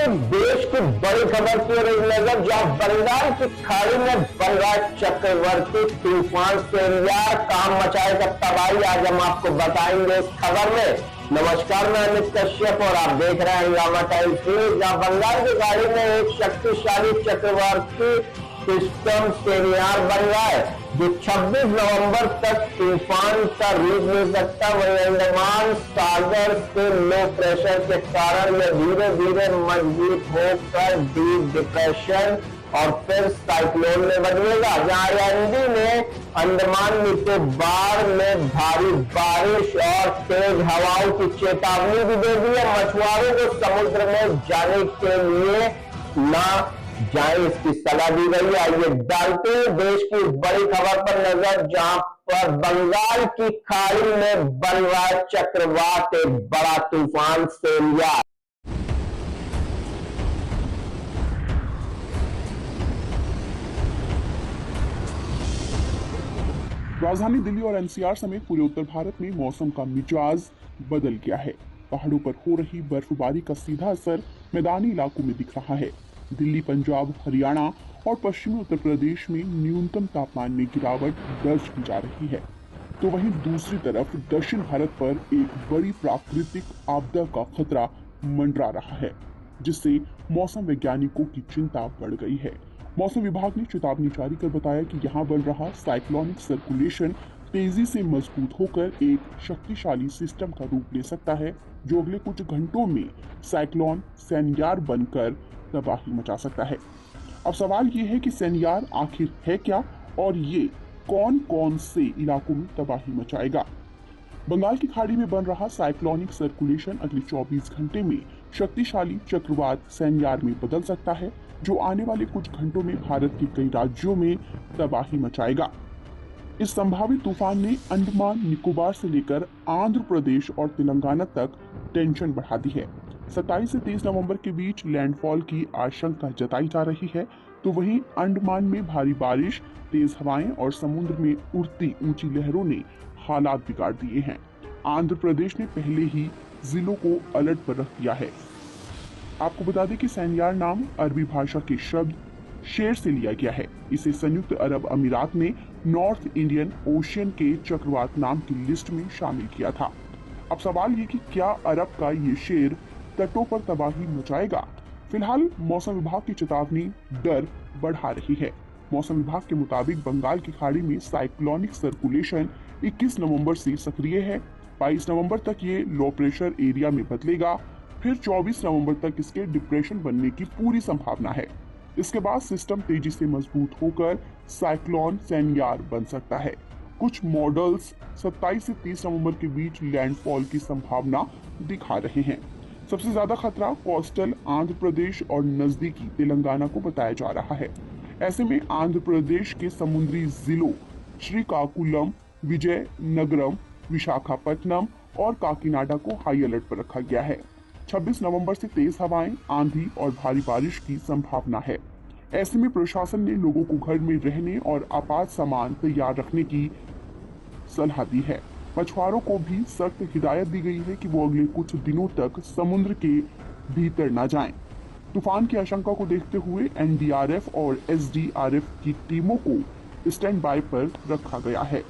देश की बड़ी खबर की ओर एक नजर, जहां बंगाल की खाड़ी में बन रहा चक्रवर्ती तूफान सेंयार काम मचाएगा तबाही। आज हम आपको बताएंगे इस खबर में। नमस्कार, मैं अमित कश्यप और आप देख रहे हैं हंगामा टाइम्स न्यूज। जहां बंगाल की खाड़ी में एक शक्तिशाली चक्रवाती सिस्टम सेंयार बन रहा है जो 26 नवंबर तक तूफान का रूप ले सकता है। वही अंडमान सागर से लो प्रेशर के कारण यह धीरे धीरे मजबूत होकर डीप डिप्रेशन और फिर साइक्लोन में बदलेगा, जहां एनडी ने अंडमान निकोबार में भारी बारिश और तेज हवाओं की चेतावनी भी दे दी है। मछुआरों को समुद्र में जाने के लिए ना जाए इसकी सलाह दी गई है। आइए डालते हैं देश की बड़ी खबर पर नजर, जहां पर बंगाल की खाड़ी में बन रहा चक्रवात एक बड़ा तूफान सेंयार। राजधानी दिल्ली और एनसीआर समेत पूरे उत्तर भारत में मौसम का मिजाज बदल गया है। पहाड़ों पर हो रही बर्फबारी का सीधा असर मैदानी इलाकों में दिख रहा है। दिल्ली, पंजाब, हरियाणा और पश्चिमी उत्तर प्रदेश में न्यूनतम तापमान में गिरावट दर्ज की जा रही है, तो वहीं दूसरी तरफ दक्षिण भारत पर एक बड़ी प्राकृतिक आपदा का खतरा मंडरा रहा है, जिससे मौसम वैज्ञानिकों की चिंता बढ़ गई है। मौसम विभाग ने चेतावनी जारी कर बताया कि यहाँ बन रहा साइक्लोनिक सर्कुलेशन तेजी से मजबूत होकर एक शक्तिशाली सिस्टम का रूप ले सकता है, जो अगले कुछ घंटों में साइक्लोन सेंयार बनकर तबाही मचा सकता है। अब सवाल ये है कि सेंयार आखिर है क्या और ये कौन कौन से इलाकों में तबाही मचाएगा। बंगाल की खाड़ी में बन रहा साइक्लोनिक सर्कुलेशन अगले 24 घंटे में शक्तिशाली चक्रवात सेंयार में बदल सकता है, जो आने वाले कुछ घंटों में भारत के कई राज्यों में तबाही मचाएगा। इस संभावित तूफान ने अंडमान निकोबार से लेकर आंध्र प्रदेश और तेलंगाना तक टेंशन बढ़ा दी है। 27 से 23 नवंबर के बीच लैंडफॉल की आशंका जताई जा रही है, तो वहीं अंडमान में भारी बारिश, तेज हवाएं और समुद्र में उठती ऊंची लहरों ने हालात बिगाड़ दिए हैं। आंध्र प्रदेश ने पहले ही जिलों को अलर्ट पर रख दिया है। आपको बता दें कि सेंयार नाम अरबी भाषा के शब्द शेर से लिया गया है। इसे संयुक्त अरब अमीरात ने नॉर्थ इंडियन ओशियन के चक्रवात नाम की लिस्ट में शामिल किया था। अब सवाल ये कि क्या अरब का ये शेर तटों पर तबाही मचाएगा। फिलहाल मौसम विभाग की चेतावनी डर बढ़ा रही है। मौसम विभाग के मुताबिक बंगाल की खाड़ी में साइक्लोनिक सर्कुलेशन 21 नवंबर से सक्रिय है। 22 नवंबर तक ये लो प्रेशर एरिया में बदलेगा, फिर 24 नवंबर तक इसके डिप्रेशन बनने की पूरी संभावना है। इसके बाद सिस्टम तेजी से मजबूत होकर साइक्लोन सेंयार बन सकता है। कुछ मॉडल्स 27 से 30 नवंबर के बीच लैंडफॉल की संभावना दिखा रहे हैं। सबसे ज्यादा खतरा कोस्टल आंध्र प्रदेश और नजदीकी तेलंगाना को बताया जा रहा है। ऐसे में आंध्र प्रदेश के समुद्री जिलों श्रीकाकुलम, विजयनगरम, विशाखापट्टनम और काकीनाडा को हाई अलर्ट पर रखा गया है। 26 नवंबर से तेज हवाएं, आंधी और भारी बारिश की संभावना है। ऐसे में प्रशासन ने लोगों को घर में रहने और आपात सामान तैयार रखने की सलाह दी है। मछुआरों को भी सख्त हिदायत दी गई है कि वो अगले कुछ दिनों तक समुद्र के भीतर न जाएं। तूफान की आशंका को देखते हुए एनडीआरएफ और एसडीआरएफ की टीमों को स्टैंड बाय पर रखा गया है।